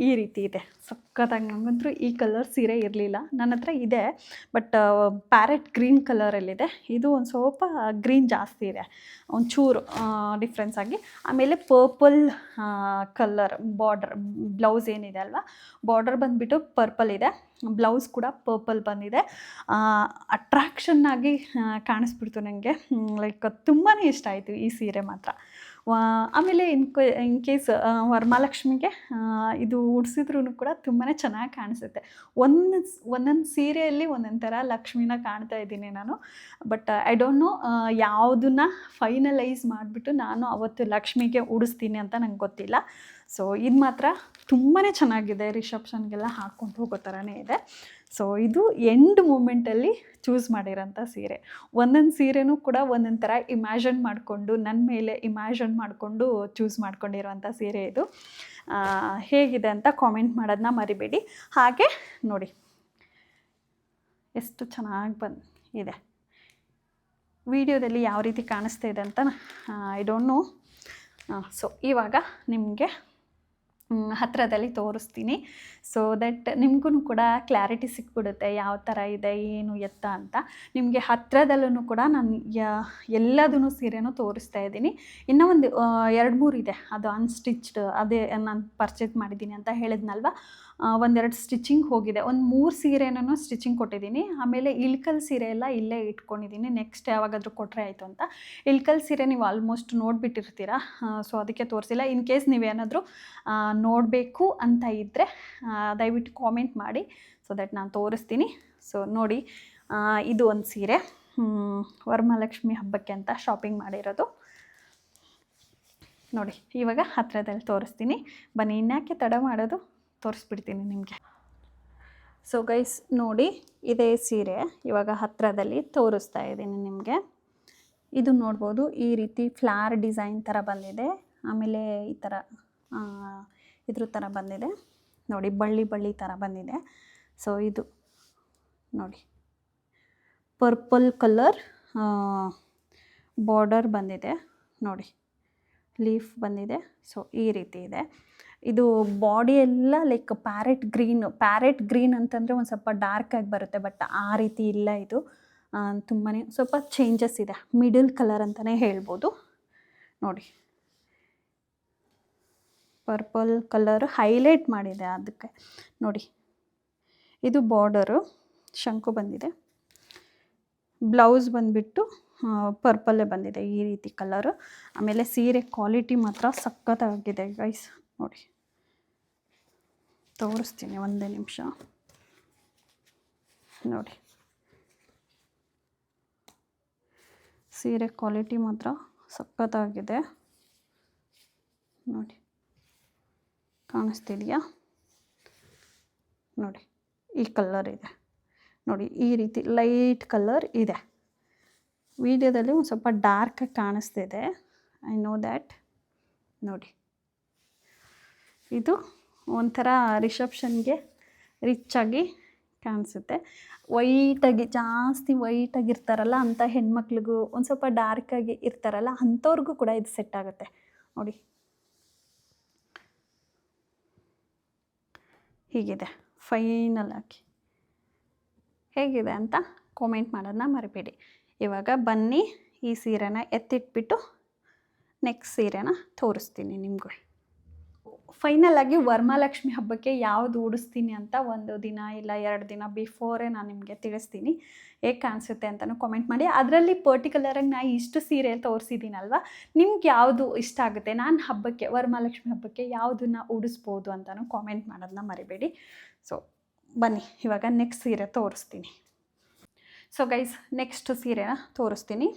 ಈ ರೀತಿ ಇದೆ. ಸಖತ್ತಾಗಿ ನನಗಂತೂ ಈ ಕಲರ್ ಸೀರೆ ಇರಲಿಲ್ಲ, ನನ್ನ ಹತ್ರ ಇದೆ ಬಟ್ ಪ್ಯಾರೆಟ್ ಗ್ರೀನ್ ಕಲರಲ್ಲಿದೆ. ಇದು ಒಂದು ಸ್ವಲ್ಪ ಗ್ರೀನ್ ಜಾಸ್ತಿ ಇದೆ, ಒಂಚೂರು ಡಿಫ್ರೆನ್ಸ್ ಆಗಿ. ಆಮೇಲೆ ಪರ್ಪಲ್ ಕಲರ್ ಬ್ಲೌಸ್ ಏನಿದೆ ಅಲ್ವಾ, ಬಾರ್ಡರ್ ಬಂದುಬಿಟ್ಟು ಪರ್ಪಲ್ ಇದೆ, ಬ್ಲೌಸ್ ಕೂಡ ಪರ್ಪಲ್ ಬಂದಿದೆ. ಅಟ್ರಾಕ್ಷನ್ ಆಗಿ ಕಾಣಿಸ್ಬಿಡ್ತು ನನಗೆ. ಲೈಕ್ ತುಂಬಾ ಇಷ್ಟ ಆಯಿತು ಈ ಸೀರೆ ಮಾತ್ರ. ಆಮೇಲೆ ಇನ್ ಕೇಸ್ ವರಮಹಾಲಕ್ಷ್ಮಿಗೆ ಇದು ಉಡಿಸಿದ್ರೂ ಕೂಡ ತುಂಬಾ ಚೆನ್ನಾಗಿ ಕಾಣಿಸುತ್ತೆ. ಒಂದೊಂದು ಸೀರೆಯಲ್ಲಿ ಒಂದೊಂದು ಥರ ಲಕ್ಷ್ಮಿನ ಕಾಣ್ತಾ ಇದ್ದೀನಿ ನಾನು. ಬಟ್ ಐ ಡೋಂಟ್ ನೋ ಯಾವುದನ್ನ ಫೈನಲೈಸ್ ಮಾಡಿಬಿಟ್ಟು ನಾನು ಅವತ್ತು ಲಕ್ಷ್ಮಿಗೆ ಉಡಿಸ್ತೀನಿ ಅಂತ ನಂಗೆ ಗೊತ್ತಿಲ್ಲ. ಸೊ ಇದು ಮಾತ್ರ ತುಂಬಾ ಚೆನ್ನಾಗಿದೆ, ರಿಸೆಪ್ಷನ್ಗೆಲ್ಲ ಹಾಕ್ಕೊಂಡು ಹೋಗೋ ಥರನೇ ಇದೆ. ಸೊ ಇದು ಎಂಡ್ ಮೂಮೆಂಟಲ್ಲಿ ಚೂಸ್ ಮಾಡಿರೋಂಥ ಸೀರೆ. ಒಂದೊಂದು ಸೀರೆನೂ ಕೂಡ ಒಂದೊಂದು ಥರ ಇಮ್ಯಾಜಿನ್ ಮಾಡಿಕೊಂಡು, ನನ್ನ ಮೇಲೆ ಇಮ್ಯಾಜಿನ್ ಮಾಡಿಕೊಂಡು ಚೂಸ್ ಮಾಡ್ಕೊಂಡಿರೋಂಥ ಸೀರೆ ಇದು. ಹೇಗಿದೆ ಅಂತ ಕಾಮೆಂಟ್ ಮಾಡೋದನ್ನ ಮರಿಬೇಡಿ. ಹಾಗೆ ನೋಡಿ ಎಷ್ಟು ಚೆನ್ನಾಗಿ ಇದೆ. ವಿಡಿಯೋದಲ್ಲಿ ಯಾವ ರೀತಿ ಕಾಣಿಸ್ತಾ ಇದೆ ಅಂತ ಐ ಡೋಂಟ್ ನೋ. ಸೊ ಇವಾಗ ನಿಮಗೆ ಹತ್ತಿರದಲ್ಲಿ ತೋರಿಸ್ತೀನಿ, ಸೊ ದಟ್ ನಿಮಗೂ ಕೂಡ ಕ್ಲಾರಿಟಿ ಸಿಕ್ಬಿಡುತ್ತೆ ಯಾವ ಥರ ಇದೆ ಏನು ಎತ್ತ ಅಂತ. ನಿಮಗೆ ಹತ್ತಿರದಲ್ಲೂ ಕೂಡ ನಾನು ಎಲ್ಲದೂ ಸೀರೆನೂ ತೋರಿಸ್ತಾ ಇದ್ದೀನಿ. ಇನ್ನೂ ಒಂದು 2-3 ಇದೆ, ಅದು ಅನ್ಸ್ಟಿಚ್ಡ್, ಅದೇ ನಾನು ಪರ್ಚೇಸ್ ಮಾಡಿದ್ದೀನಿ ಅಂತ ಹೇಳಿದ್ನಲ್ವ. 1-2 ಸ್ಟಿಚಿಂಗ್ ಹೋಗಿದೆ, ಒಂದು 3 ಸೀರೆನೂ ಸ್ಟಿಚಿಂಗ್ ಕೊಟ್ಟಿದ್ದೀನಿ. ಆಮೇಲೆ ಇಳ್ಕಲ್ ಸೀರೆ ಎಲ್ಲ ಇಲ್ಲೇ ಇಟ್ಕೊಂಡಿದ್ದೀನಿ, ನೆಕ್ಸ್ಟ್ ಯಾವಾಗಾದರೂ ಕೊಟ್ಟರೆ ಆಯಿತು ಅಂತ. ಇಳ್ಕಲ್ ಸೀರೆ ನೀವು ಆಲ್ಮೋಸ್ಟ್ ನೋಡಿಬಿಟ್ಟಿರ್ತೀರ, ಸೊ ಅದಕ್ಕೆ ತೋರಿಸಿಲ್ಲ. ಇನ್ ಕೇಸ್ ನೀವೇನಾದರೂ ನೋಡಬೇಕು ಅಂತ ಇದ್ದರೆ ದಯವಿಟ್ಟು ಕಾಮೆಂಟ್ ಮಾಡಿ, ಸೊ ದಟ್ ನಾನು ತೋರಿಸ್ತೀನಿ. ಸೊ ನೋಡಿ, ಇದು ಒಂದು ಸೀರೆ ವರಮಹಾಲಕ್ಷ್ಮಿ ಹಬ್ಬಕ್ಕೆ ಅಂತ ಶಾಪಿಂಗ್ ಮಾಡಿರೋದು. ನೋಡಿ ಇವಾಗ ಹತ್ತಿರದಲ್ಲಿ ತೋರಿಸ್ತೀನಿ, ಬನ್ನಿ ಇನ್ಯಾಕೆ ತಡ ಮಾಡೋದು, ತೋರಿಸ್ಬಿಡ್ತೀನಿ ನಿಮಗೆ. ಸೊ ಗೈಸ್ ನೋಡಿ, ಇದೇ ಸೀರೆ ಇವಾಗ ಹತ್ತಿರದಲ್ಲಿ ತೋರಿಸ್ತಾ ಇದ್ದೀನಿ ನಿಮಗೆ. ಇದು ನೋಡ್ಬೋದು, ಈ ರೀತಿ ಫ್ಲವರ್ ಡಿಸೈನ್ ಥರ ಬಂದಿದೆ. ಆಮೇಲೆ ಈ ಥರ ಇದ್ರ ಥರ ಬಂದಿದೆ ನೋಡಿ, ಬಳ್ಳಿ ಥರ ಬಂದಿದೆ. ಸೊ ಇದು ನೋಡಿ ಪರ್ಪಲ್ ಕಲರ್ ಬಾರ್ಡರ್ ಬಂದಿದೆ ನೋಡಿ, ಲೀಫ್ ಬಂದಿದೆ. ಸೊ ಈ ರೀತಿ ಇದೆ. ಇದು ಬಾಡಿ ಎಲ್ಲ ಲೈಕ್ ಪ್ಯಾರೆಟ್ ಗ್ರೀನ್ ಅಂತಂದರೆ ಒಂದು ಸ್ವಲ್ಪ ಡಾರ್ಕಾಗಿ ಬರುತ್ತೆ, ಬಟ್ ಆ ರೀತಿ ಇಲ್ಲ. ಇದು ತುಂಬಾ ಸ್ವಲ್ಪ ಚೇಂಜಸ್ ಇದೆ, ಮಿಡಲ್ ಕಲರ್ ಅಂತಲೇ ಹೇಳ್ಬೋದು. ನೋಡಿ ಪರ್ಪಲ್ ಕಲರ್ ಹೈಲೈಟ್ ಮಾಡಿದೆ ಅದಕ್ಕೆ ನೋಡಿ. ಇದು ಬಾರ್ಡರು ಶಂಕು ಬಂದಿದೆ, ಬ್ಲೌಸ್ ಬಂದುಬಿಟ್ಟು ಪರ್ಪಲ್ಲೇ ಬಂದಿದೆ, ಈ ರೀತಿ ಕಲರು. ಆಮೇಲೆ ಸೀರೆ ಕ್ವಾಲಿಟಿ ಮಾತ್ರ ಸಖತ್ತಾಗಿದೆ ಗೈಸ್. ನೋಡಿ ತೋರಿಸ್ತೀನಿ, ಒಂದೇ ನಿಮಿಷ ನೋಡಿ. ಸೀರೆ ಕ್ವಾಲಿಟಿ ಮಾತ್ರ ಸಖತ್ತಾಗಿದೆ ನೋಡಿ, ಕಾಣಿಸ್ತಿದೆಯಾ ನೋಡಿ. ಈ ಕಲರ್ ಇದೆ ನೋಡಿ, ಈ ರೀತಿ ಲೈಟ್ ಕಲರ್ ಇದೆ. ವಿಡಿಯೋದಲ್ಲಿ ಒಂದು ಸ್ವಲ್ಪ ಡಾರ್ಕಾಗಿ ಕಾಣಿಸ್ತಿದೆ, ಐ ನೋ ದ್ಯಾಟ್. ನೋಡಿ ಇದು ಒಂಥರ ರಿಸೆಪ್ಷನ್ಗೆ ರಿಚ್ಚಾಗಿ ಕಾಣಿಸುತ್ತೆ. ವೈಟಾಗಿ, ಜಾಸ್ತಿ ವೈಟಾಗಿರ್ತಾರಲ್ಲ ಅಂಥ ಹೆಣ್ಮಕ್ಳಿಗೂ, ಒಂದು ಸ್ವಲ್ಪ ಡಾರ್ಕಾಗಿ ಇರ್ತಾರಲ್ಲ ಅಂಥವ್ರಿಗೂ ಕೂಡ ಇದು ಸೆಟ್ ಆಗುತ್ತೆ ನೋಡಿ. ಹೀಗಿದೆ ಫೈನಲ್ ಆಗಿ. ಹೇಗಿದೆ ಅಂತ ಕಾಮೆಂಟ್ ಮಾಡೋದನ್ನ ಮರಿಬೇಡಿ. ಇವಾಗ ಬನ್ನಿ ಈ ಸೀರೆನ ಎತ್ತಿಟ್ಬಿಟ್ಟು ನೆಕ್ಸ್ಟ್ ಸೀರೆನ ತೋರಿಸ್ತೀನಿ ನಿಮಗೂ. ಫೈನಲ್ ಆಗಿ ವರಮಹಾಲಕ್ಷ್ಮಿ ಹಬ್ಬಕ್ಕೆ ಯಾವುದು ಉಡಿಸ್ತೀನಿ ಅಂತ ಒಂದು ದಿನ ಇಲ್ಲ 2 ದಿನ ಬಿಫೋರೇ ನಾನು ನಿಮಗೆ ತಿಳಿಸ್ತೀನಿ. ಹೇಗೆ ಕಾಣಿಸುತ್ತೆ ಅಂತಲೂ ಕಾಮೆಂಟ್ ಮಾಡಿ. ಅದರಲ್ಲಿ ಪರ್ಟಿಕ್ಯುಲರಾಗಿ ನಾನು ಇಷ್ಟು ಸೀರೆ ತೋರಿಸಿದ್ದೀನಲ್ವ, ನಿಮ್ಗೆ ಯಾವುದು ಇಷ್ಟ ಆಗುತ್ತೆ, ನಾನು ಹಬ್ಬಕ್ಕೆ ವರಮಹಾಲಕ್ಷ್ಮಿ ಹಬ್ಬಕ್ಕೆ ಯಾವುದನ್ನು ಉಡಿಸ್ಬೋದು ಅಂತಲೂ ಕಾಮೆಂಟ್ ಮಾಡೋದನ್ನ ಮರಿಬೇಡಿ. ಸೊ ಬನ್ನಿ ಇವಾಗ ನೆಕ್ಸ್ಟ್ ಸೀರೆ ತೋರಿಸ್ತೀನಿ. ಸೊ ಗೈಸ್, ನೆಕ್ಸ್ಟ್ ಸೀರೆನ ತೋರಿಸ್ತೀನಿ.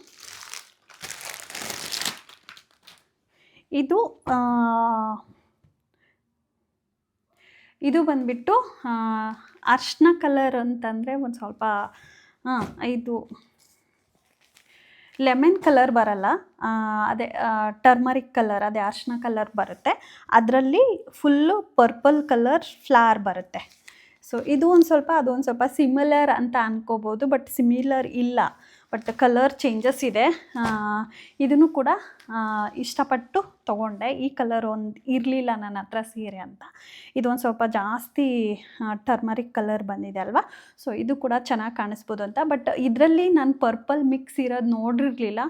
ಇದು ಬಂದುಬಿಟ್ಟು ಅರ್ಶಿನ ಕಲರ್ ಅಂತಂದರೆ ಒಂದು ಸ್ವಲ್ಪ ಇದು ಲೆಮನ್ ಕಲರ್ ಬರಲ್ಲ, ಅದೇ ಟರ್ಮರಿಕ್ ಕಲರ್, ಅದೇ ಅರ್ಶಿನ ಕಲರ್ ಬರುತ್ತೆ. ಅದರಲ್ಲಿ ಫುಲ್ಲು ಪರ್ಪಲ್ ಕಲರ್ ಫ್ಲವರ್ ಬರುತ್ತೆ. ಸೊ ಇದು ಒಂದು ಸ್ವಲ್ಪ, ಅದೊಂದು ಸ್ವಲ್ಪ ಸಿಮಿಲರ್ ಅಂತ ಅನ್ಕೋಬೋದು, ಬಟ್ ಸಿಮಿಲರ್ ಇಲ್ಲ. ಬಟ್ ಕಲರ್ ಚೇಂಜಸ್ ಇದೆ. ಇದನ್ನು ಕೂಡ ಇಷ್ಟಪಟ್ಟು ತೊಗೊಂಡೆ. ಈ ಕಲರ್ ಒಂದು ಇರಲಿಲ್ಲ ನನ್ನ ಹತ್ರ ಸೀರೆ ಅಂತ. ಇದೊಂದು ಸ್ವಲ್ಪ ಜಾಸ್ತಿ ಟರ್ಮರಿಕ್ ಕಲರ್ ಬಂದಿದೆ ಅಲ್ವಾ, ಸೊ ಇದು ಕೂಡ ಚೆನ್ನಾಗಿ ಕಾಣಿಸ್ಬೋದು ಅಂತ. ಬಟ್ ಇದರಲ್ಲಿ ನಾನು ಪರ್ಪಲ್ ಮಿಕ್ಸ್ ಇರೋದು ನೋಡಿರಲಿಲ್ಲ,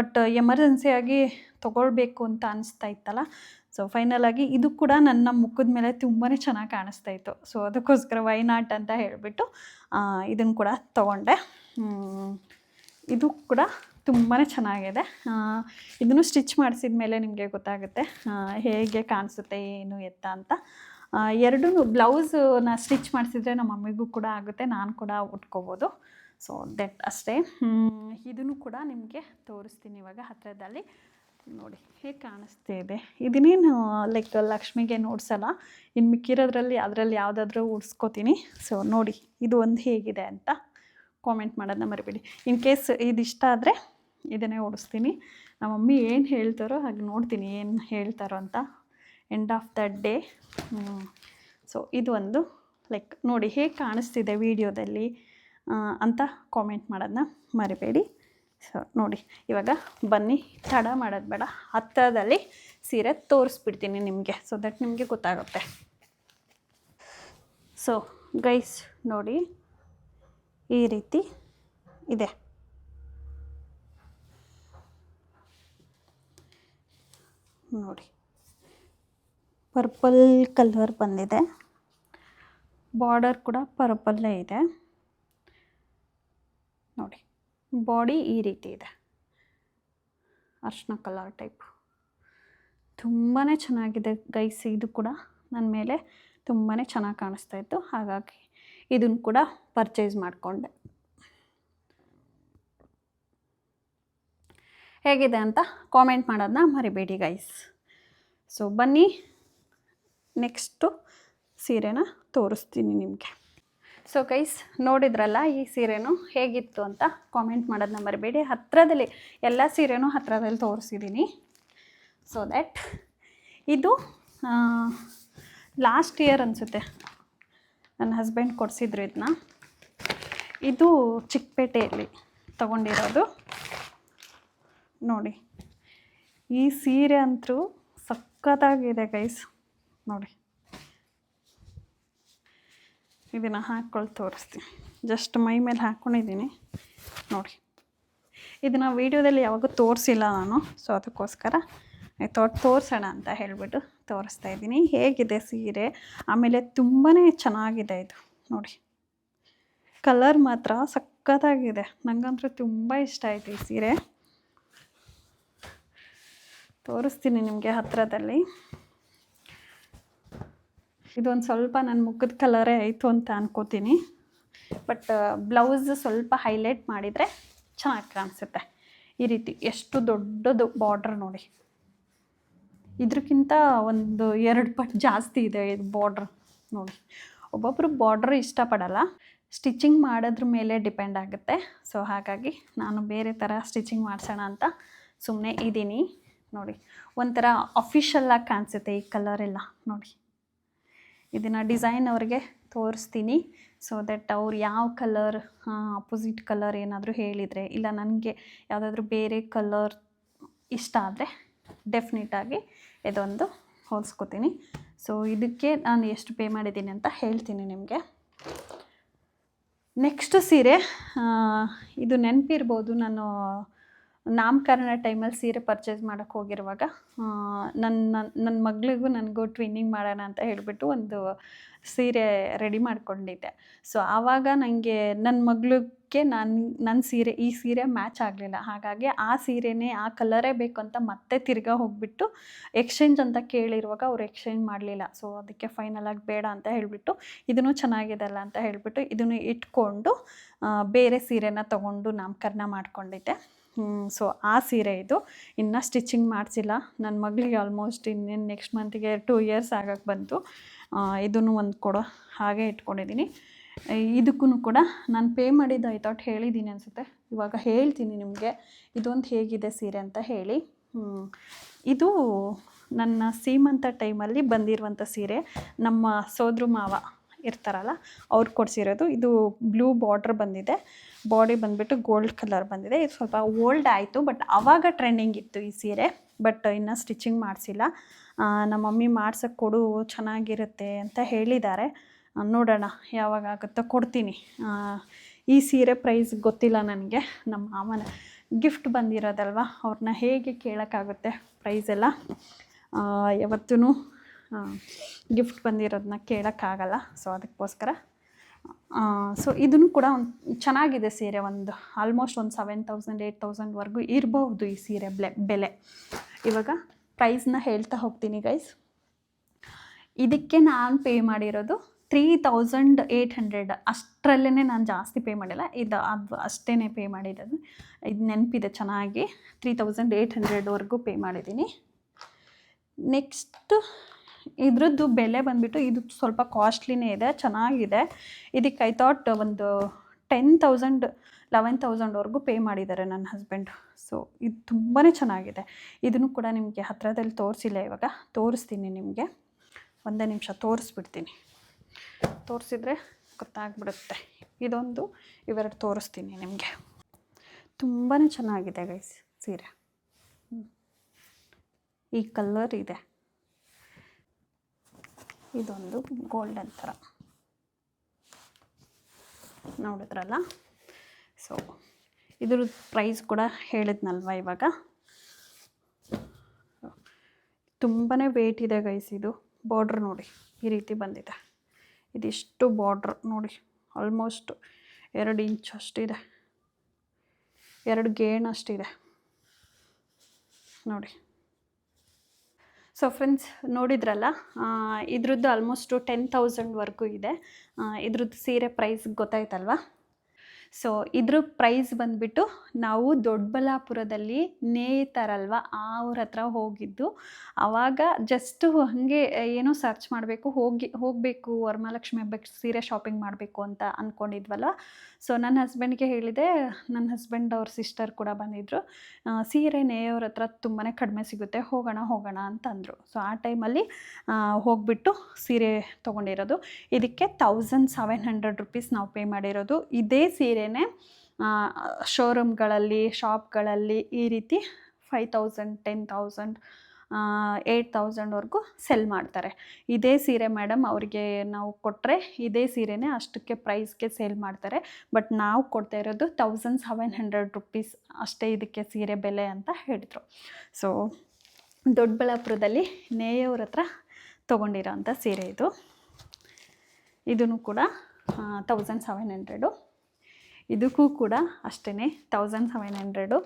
ಬಟ್ ಎಮರ್ಜೆನ್ಸಿಯಾಗಿ ತೊಗೊಳ್ಬೇಕು ಅಂತ ಅನಿಸ್ತಾ ಇತ್ತಲ್ಲ. ಸೊ ಫೈನಲಾಗಿ ಇದು ಕೂಡ ನನ್ನ ಮುಖದ ಮೇಲೆ ತುಂಬಾ ಚೆನ್ನಾಗಿ ಕಾಣಿಸ್ತಾ ಇತ್ತು. ಸೊ ಅದಕ್ಕೋಸ್ಕರ ವೈ ನಾಟ್ ಅಂತ ಹೇಳಿಬಿಟ್ಟು ಇದನ್ನು ಕೂಡ ತೊಗೊಂಡೆ. ಇದು ಕೂಡ ತುಂಬಾ ಚೆನ್ನಾಗಿದೆ. ಇದನ್ನು ಸ್ಟಿಚ್ ಮಾಡಿಸಿದ ಮೇಲೆ ನಿಮಗೆ ಗೊತ್ತಾಗುತ್ತೆ ಹೇಗೆ ಕಾಣಿಸುತ್ತೆ ಏನು ಎತ್ತ ಅಂತ. ಎರಡೂ ಬ್ಲೌಸ್ನ ಸ್ಟಿಚ್ ಮಾಡಿಸಿದ್ರೆ ನಮ್ಮ ಮಮ್ಮಿಗೂ ಕೂಡ ಆಗುತ್ತೆ, ನಾನು ಕೂಡ ಉಟ್ಕೋಬೋದು. ಸೊ ದಟ್ ಅಷ್ಟೇ. ಇದನ್ನು ಕೂಡ ನಿಮಗೆ ತೋರಿಸ್ತೀನಿ ಇವಾಗ ಹತ್ತಿರದಲ್ಲಿ. ನೋಡಿ ಹೇಗೆ ಕಾಣಿಸ್ತಾ ಇದೆ. ಇದನ್ನೇನು ಲೈಕ್ ಲಕ್ಷ್ಮಿಗೆ ನೋಡ್ಸಲ್ಲ, ಇನ್ನು ಮಿಕ್ಕಿರೋದ್ರಲ್ಲಿ ಅದರಲ್ಲಿ ಯಾವುದಾದ್ರೂ ಉಡ್ಸ್ಕೊತೀನಿ. ಸೊ ನೋಡಿ ಇದು ಒಂದು ಹೇಗಿದೆ ಅಂತ ಕಾಮೆಂಟ್ ಮಾಡೋದನ್ನ ಮರಿಬೇಡಿ. ಇನ್ ಕೇಸ್ ಇದಿಷ್ಟ ಆದರೆ ಇದನ್ನೇ ಓಡಿಸ್ತೀನಿ. ನಮ್ಮ ಮಮ್ಮಿ ಏನು ಹೇಳ್ತಾರೋ ಹಾಗೆ ನೋಡ್ತೀನಿ ಏನು ಹೇಳ್ತಾರೋ ಅಂತ end of the day. So ಇದು ಒಂದು ಲೈಕ್ ನೋಡಿ ಹೇಗೆ ಕಾಣಿಸ್ತಿದೆ ವಿಡಿಯೋದಲ್ಲಿ ಅಂತ ಕಾಮೆಂಟ್ ಮಾಡೋದನ್ನ ಮರಿಬೇಡಿ. ಸೊ ನೋಡಿ ಇವಾಗ ಬನ್ನಿ, ತಡ ಮಾಡೋದು ಬೇಡ, ಹತ್ತಿರದಲ್ಲಿ ಸೀರೆ ತೋರಿಸ್ಬಿಡ್ತೀನಿ ನಿಮಗೆ, ಸೊ ದಟ್ ನಿಮಗೆ ಗೊತ್ತಾಗುತ್ತೆ. ಸೊ ಗೈಸ್ ನೋಡಿ ಈ ರೀತಿ ಇದೆ. ನೋಡಿ ಪರ್ಪಲ್ ಕಲರ್ ಬಂದಿದೆ, ಬಾರ್ಡರ್ ಕೂಡ ಪರ್ಪಲ್ಲೇ ಇದೆ. ನೋಡಿ ಬಾಡಿ ಈ ರೀತಿ ಇದೆ, ಅರ್ಶಿನ ಕಲರ್ ಟೈಪ್. ತುಂಬಾ ಚೆನ್ನಾಗಿದೆ ಗೈಸ್. ಇದು ಕೂಡ ನನ್ನ ಮೇಲೆ ತುಂಬಾ ಚೆನ್ನಾಗಿ ಕಾಣಿಸ್ತಾ ಇತ್ತು, ಹಾಗಾಗಿ ಇದನ್ನು ಕೂಡ ಪರ್ಚೇಸ್ ಮಾಡಿಕೊಂಡೆ. ಹೇಗಿದೆ ಅಂತ ಕಾಮೆಂಟ್ ಮಾಡೋದನ್ನ ಮರಿಬೇಡಿ ಗೈಸ್. ಸೊ ಬನ್ನಿ ನೆಕ್ಸ್ಟು ಸೀರೆನ ತೋರಿಸ್ತೀನಿ ನಿಮಗೆ. ಸೊ ಗೈಸ್ ನೋಡಿದ್ರಲ್ಲ ಈ ಸೀರೆನೂ ಹೇಗಿತ್ತು ಅಂತ ಕಾಮೆಂಟ್ ಮಾಡೋದನ್ನ ಮರಿಬೇಡಿ. ಹತ್ತಿರದಲ್ಲಿ ಎಲ್ಲ ಸೀರೆನೂ ಹತ್ತಿರದಲ್ಲಿ ತೋರಿಸಿದ್ದೀನಿ. ಸೊ ದ್ಯಾಟ್ ಇದು ಲಾಸ್ಟ್ ಇಯರ್ ಅನಿಸುತ್ತೆ ನನ್ನ ಹಸ್ಬೆಂಡ್ ಕೊಡಿಸಿದ್ರು ಇದನ್ನ. ಇದು ಚಿಕ್ಕಪೇಟೆಯಲ್ಲಿ ತೊಗೊಂಡಿರೋದು. ನೋಡಿ ಈ ಸೀರೆ ಅಂತೂ ಸಖತ್ತಾಗಿದೆ ಗೈಸ್. ನೋಡಿ ಇದನ್ನು ಹಾಕ್ಕೊಳ್ಳಿ ತೋರಿಸ್ತೀನಿ. ಜಸ್ಟ್ ಮೈ ಮೇಲೆ ಹಾಕ್ಕೊಂಡಿದ್ದೀನಿ ನೋಡಿ. ಇದನ್ನು ವೀಡಿಯೋದಲ್ಲಿ ಯಾವಾಗೂ ತೋರಿಸಿಲ್ಲ ನಾನು, ಸೊ ಅದಕ್ಕೋಸ್ಕರ ತೋರಿಸೋಣ ಅಂತ ಹೇಳಿಬಿಟ್ಟು ತೋರಿಸ್ತಾ ಇದ್ದೀನಿ. ಹೇಗಿದೆ ಸೀರೆ, ಆಮೇಲೆ ತುಂಬಾ ಚೆನ್ನಾಗಿದೆ ಇದು. ನೋಡಿ ಕಲರ್ ಮಾತ್ರ ಸಖತ್ತಾಗಿದೆ, ನನಗಂತೂ ತುಂಬ ಇಷ್ಟ ಆಯಿತು ಈ ಸೀರೆ. ತೋರಿಸ್ತೀನಿ ನಿಮಗೆ ಹತ್ತಿರದಲ್ಲಿ. ಇದೊಂದು ಸ್ವಲ್ಪ ನನ್ನ ಮುಖದ ಕಲರೇ ಆಯಿತು ಅಂತ ಅನ್ಕೋತೀನಿ, ಬಟ್ ಬ್ಲೌಸ್ ಸ್ವಲ್ಪ ಹೈಲೈಟ್ ಮಾಡಿದರೆ ಚೆನ್ನಾಗಿ ಕಾಣಿಸುತ್ತೆ. ಈ ರೀತಿ ಎಷ್ಟು ದೊಡ್ಡದು ಬಾರ್ಡ್ರ್ ನೋಡಿ, ಇದಕ್ಕಿಂತ ಒಂದು 2 ಪಟ್ಟು ಜಾಸ್ತಿ ಇದೆ ಇದು ಬಾರ್ಡ್ರ್ ನೋಡಿ. ಒಬ್ಬೊಬ್ಬರು ಬಾರ್ಡ್ರ್ ಇಷ್ಟಪಡಲ್ಲ, ಸ್ಟಿಚಿಂಗ್ ಮಾಡೋದ್ರ ಮೇಲೆ ಡಿಪೆಂಡ್ ಆಗುತ್ತೆ. ಸೊ ಹಾಗಾಗಿ ನಾನು ಬೇರೆ ಥರ ಸ್ಟಿಚಿಂಗ್ ಮಾಡಿಸೋಣ ಅಂತ ಸುಮ್ಮನೆ ಇದ್ದೀನಿ. ನೋಡಿ ಒಂಥರ ಅಫಿಷಿಯಲ್ಲಾಗಿ ಕಾಣಿಸುತ್ತೆ ಈ ಕಲರೆಲ್ಲ. ನೋಡಿ ಇದನ್ನು ಡಿಸೈನ್ ಅವ್ರಿಗೆ ತೋರಿಸ್ತೀನಿ, ಸೊ ದಟ್ ಅವ್ರು ಯಾವ ಕಲರ್ ಅಪೋಸಿಟ್ ಕಲರ್ ಏನಾದರೂ ಹೇಳಿದರೆ, ಇಲ್ಲ ನನಗೆ ಯಾವುದಾದ್ರೂ ಬೇರೆ ಕಲರ್ ಇಷ್ಟ ಆದರೆ ಡೆಫಿನೆಟಾಗಿ ಇದೊಂದು ಹೋಲಿಸ್ಕೊತೀನಿ. ಸೊ ಇದಕ್ಕೆ ನಾನು ಎಷ್ಟು ಪೇ ಮಾಡಿದ್ದೀನಿ ಅಂತ ಹೇಳ್ತೀನಿ ನಿಮಗೆ. ನೆಕ್ಸ್ಟ್ ಸೀರೆ, ಇದು ನೆನಪಿರ್ಬೋದು, ನಾನು ನಾಮಕರಣ ಟೈಮಲ್ಲಿ ಸೀರೆ ಪರ್ಚೇಸ್ ಮಾಡೋಕ್ಕೆ ಹೋಗಿರುವಾಗ ನನ್ನ ಮಗಳಿಗೂ ನನಗೂ ಟ್ವಿನ್ನಿಂಗ್ ಮಾಡೋಣ ಅಂತ ಹೇಳಿಬಿಟ್ಟು ಒಂದು ಸೀರೆ ರೆಡಿ ಮಾಡ್ಕೊಂಡಿದ್ದೆ. ಸೊ ಆವಾಗ ನನಗೆ ನನ್ನ ಮಗಳಿಗೆ ನನ್ನ ಸೀರೆ ಈ ಸೀರೆ ಮ್ಯಾಚ್ ಆಗಲಿಲ್ಲ, ಹಾಗಾಗಿ ಆ ಸೀರೆನೇ ಆ ಕಲರೇ ಬೇಕು ಅಂತ ಮತ್ತೆ ತಿರ್ಗಾ ಹೋಗಿಬಿಟ್ಟು ಎಕ್ಸ್ಚೇಂಜ್ ಅಂತ ಕೇಳಿರುವಾಗ ಅವ್ರು ಎಕ್ಸ್ಚೇಂಜ್ ಮಾಡಲಿಲ್ಲ. ಸೊ ಅದಕ್ಕೆ ಫೈನಲಾಗಿ ಬೇಡ ಅಂತ ಹೇಳಿಬಿಟ್ಟು ಇದನ್ನು ಚೆನ್ನಾಗಿದೆಲ್ಲ ಅಂತ ಹೇಳಿಬಿಟ್ಟು ಇದನ್ನು ಇಟ್ಕೊಂಡು ಬೇರೆ ಸೀರೆನ ತೊಗೊಂಡು ನಾಮಕರಣ ಮಾಡ್ಕೊಂಡಿದ್ದೆ. ಸೊ ಆ ಸೀರೆ ಇದು. ಇನ್ನೂ ಸ್ಟಿಚಿಂಗ್ ಮಾಡಿಸಿಲ್ಲ, ನನ್ನ ಮಗಳಿಗೆ ಆಲ್ಮೋಸ್ಟ್ ಇನ್ನೇನು ನೆಕ್ಸ್ಟ್ ಮಂತಿಗೆ 2 ಇಯರ್ಸ್ ಆಗಕ್ಕೆ ಬಂತು. ಇದನ್ನು ಒಂದು ಕೊಡೋ ಹಾಗೆ ಇಟ್ಕೊಂಡಿದ್ದೀನಿ. ಇದಕ್ಕೂ ಕೂಡ ನಾನು ಪೇ ಮಾಡಿದ್ದು ಐ ಥಾಟ್ ಹೇಳಿದ್ದೀನಿ ಅನಿಸುತ್ತೆ, ಇವಾಗ ಹೇಳ್ತೀನಿ ನಿಮಗೆ ಇದೊಂದು ಹೇಗಿದೆ ಸೀರೆ ಅಂತ ಹೇಳಿ. ಇದು ನನ್ನ ಸೀಮಂತ ಟೈಮಲ್ಲಿ ಬಂದಿರುವಂಥ ಸೀರೆ. ನಮ್ಮ ಸೋದ್ರ ಮಾವ ಇರ್ತಾರಲ್ಲ ಅವ್ರು ಕೊಡಿಸಿರೋದು. ಇದು ಬ್ಲೂ ಬಾರ್ಡ್ರ್ ಬಂದಿದೆ, ಬಾಡಿ ಬಂದುಬಿಟ್ಟು ಗೋಲ್ಡ್ ಕಲರ್ ಬಂದಿದೆ. ಇದು ಸ್ವಲ್ಪ ಓಲ್ಡ್ ಆಯಿತು, ಬಟ್ ಆವಾಗ ಟ್ರೆಂಡಿಂಗ್ ಇತ್ತು ಈ ಸೀರೆ. ಬಟ್ ಇನ್ನೂ ಸ್ಟಿಚಿಂಗ್ ಮಾಡಿಸಿಲ್ಲ. ನಮ್ಮ ಮಮ್ಮಿ ಮಾಡ್ಸೋಕ್ಕೆ ಕೊಡು, ಚೆನ್ನಾಗಿರುತ್ತೆ ಅಂತ ಹೇಳಿದ್ದಾರೆ. ನೋಡೋಣ ಯಾವಾಗ ಆಗುತ್ತೋ ಕೊಡ್ತೀನಿ. ಈ ಸೀರೆ ಪ್ರೈಸ್ ಗೊತ್ತಿಲ್ಲ ನನಗೆ. ನಮ್ಮ ಮಾಮನ ಗಿಫ್ಟ್ ಬಂದಿರೋದಲ್ವ, ಅವ್ರನ್ನ ಹೇಗೆ ಕೇಳೋಕ್ಕಾಗುತ್ತೆ ಪ್ರೈಸೆಲ್ಲ. ಯಾವತ್ತೂ ಗಿಫ್ಟ್ ಬಂದಿರೋದನ್ನ ಕೇಳೋಕ್ಕಾಗಲ್ಲ. ಸೊ ಅದಕ್ಕೋಸ್ಕರ ಸೊ ಇದನ್ನು ಕೂಡ ಒಂದು ಚೆನ್ನಾಗಿದೆ ಸೀರೆ. ಒಂದು ಆಲ್ಮೋಸ್ಟ್ ಒಂದು 7,000 8,000ವರೆಗೂ ಇರಬಹುದು ಈ ಸೀರೆ ಬೆಲೆ. ಇವಾಗ ಪ್ರೈಸ್ನ ಹೇಳ್ತಾ ಹೋಗ್ತೀನಿ ಗೈಸ್. ಇದಕ್ಕೆ ನಾನು ಪೇ ಮಾಡಿರೋದು 3,800. ಅಷ್ಟರಲ್ಲೇ ನಾನು ಜಾಸ್ತಿ ಪೇ ಮಾಡಿಲ್ಲ, ಅದು ಅಷ್ಟೇ ಪೇ ಮಾಡಿರೋದು. ಇದು ನೆನಪಿದೆ ಚೆನ್ನಾಗಿ. 3,800ವರೆಗೂ ಪೇ ಮಾಡಿದ್ದೀನಿ. ನೆಕ್ಸ್ಟು ಇದ್ರದ್ದು ಬೆಲೆ ಬಂದುಬಿಟ್ಟು ಇದು ಸ್ವಲ್ಪ ಕಾಸ್ಟ್ಲಿನೇ ಇದೆ, ಚೆನ್ನಾಗಿದೆ. ಇದಕ್ಕೆ ಐ ಥಾಟ್ ಒಂದು 10,000 11,000ವರೆಗೂ ಪೇ ಮಾಡಿದ್ದಾರೆ ನನ್ನ ಹಸ್ಬೆಂಡ್. ಸೊ ಇದು ತುಂಬಾ ಚೆನ್ನಾಗಿದೆ. ಇದನ್ನು ಕೂಡ ನಿಮಗೆ ಹತ್ತಿರದಲ್ಲಿ ತೋರಿಸಿಲ್ಲ, ಇವಾಗ ತೋರಿಸ್ತೀನಿ ನಿಮಗೆ. ಒಂದೇ ನಿಮಿಷ ತೋರಿಸ್ಬಿಡ್ತೀನಿ, ತೋರಿಸಿದ್ರೆ ಗೊತ್ತಾಗ್ಬಿಡುತ್ತೆ. ಇದೊಂದು ಇವೆರಡು ತೋರಿಸ್ತೀನಿ ನಿಮಗೆ. ತುಂಬಾ ಚೆನ್ನಾಗಿದೆ ಗೈಸ್ ಸೀರೆ. ಈ ಕಲರ್ ಇದೆ, ಇದೊಂದು ಗೋಲ್ಡನ್ ಥರ ನೋಡಿದ್ರಲ್ಲ. ಸೊ ಇದ್ರ ಪ್ರೈಸ್ ಕೂಡ ಹೇಳಿದ್ನಲ್ವ ಇವಾಗ. ತುಂಬಾ ವೇಟ್ ಇದೆ ಗೈಸ್. ಇದು ಬಾರ್ಡ್ರ್ ನೋಡಿ ಈ ರೀತಿ ಬಂದಿದೆ. ಇದಿಷ್ಟು ಬಾರ್ಡ್ರ್ ನೋಡಿ, ಆಲ್ಮೋಸ್ಟ್ 2 ಇಂಚ್ ಅಷ್ಟಿದೆ, 2 ಗೇಣ್ ಅಷ್ಟಿದೆ ನೋಡಿ. ಸೊ ಫ್ರೆಂಡ್ಸ್ ನೋಡಿದ್ರಲ್ಲ, ಇದ್ರದ್ದು ಆಲ್ಮೋಸ್ಟು 10,000ವರೆಗೂ ಇದೆ. ಇದ್ರದ್ದು ಸೀರೆ ಪ್ರೈಸ್ ಗೊತ್ತಾಯ್ತಲ್ವ. ಸೊ ಇದ್ರ ಪ್ರೈಸ್ ಬಂದುಬಿಟ್ಟು ನಾವು ದೊಡ್ಡಬಳ್ಳಾಪುರದಲ್ಲಿ ನೇಯ್ತಾರಲ್ವ ಅವ್ರ ಹತ್ರ ಹೋಗಿದ್ದು. ಆವಾಗ ಜಸ್ಟು ಹಾಗೆ ಏನೋ ಸರ್ಚ್ ಮಾಡಬೇಕು, ಹೋಗಬೇಕು ವರಮಹಾಲಕ್ಷ್ಮಿ ಹಬ್ಬಕ್ಕೆ ಸೀರೆ ಶಾಪಿಂಗ್ ಮಾಡಬೇಕು ಅಂತ ಅಂದ್ಕೊಂಡಿದ್ವಲ್ವ. ಸೊ ನನ್ನ ಹಸ್ಬೆಂಡ್ಗೆ ಹೇಳಿದೆ, ನನ್ನ ಹಸ್ಬೆಂಡ್ ಅವ್ರ ಸಿಸ್ಟರ್ ಕೂಡ ಬಂದಿದ್ದರು. ಸೀರೆ ನೇಯೋರ ಹತ್ರ ತುಂಬಾ ಕಡಿಮೆ ಸಿಗುತ್ತೆ, ಹೋಗೋಣ ಅಂತಂದರು. ಸೊ ಆ ಟೈಮಲ್ಲಿ ಹೋಗಿಬಿಟ್ಟು ಸೀರೆ ತೊಗೊಂಡಿರೋದು. ಇದಕ್ಕೆ 1,700 ರೂಪೀಸ್ ನಾವು ಪೇ ಮಾಡಿರೋದು. ಇದೇ ಸೀರೆನೇ ಶೋರೂಮ್ಗಳಲ್ಲಿ, ಶಾಪ್ಗಳಲ್ಲಿ ಈ ರೀತಿ 5,000 10,000 8,000ವರೆಗೂ ಸೆಲ್ ಮಾಡ್ತಾರೆ. ಇದೇ ಸೀರೆ ಮೇಡಮ್ ಅವರಿಗೆ ನಾವು ಕೊಟ್ಟರೆ ಇದೇ ಸೀರೆನೇ ಅಷ್ಟಕ್ಕೆ ಪ್ರೈಸ್ಗೆ ಸೇಲ್ ಮಾಡ್ತಾರೆ. ಬಟ್ ನಾವು ಕೊಡ್ತಾ ಇರೋದು 1,700 ರೂಪೀಸ್ ಅಷ್ಟೇ ಇದಕ್ಕೆ ಸೀರೆ ಬೆಲೆ ಅಂತ ಹೇಳಿದರು. ಸೊ ದೊಡ್ಡಬಳ್ಳಾಪುರದಲ್ಲಿ ನೇಯೋರ ಹತ್ರ ತೊಗೊಂಡಿರೋ ಅಂಥ ಸೀರೆ ಇದು. ಇದೂ ಕೂಡ 1,700. ಇದಕ್ಕೂ ಕೂಡ ಅಷ್ಟೇ 1,700.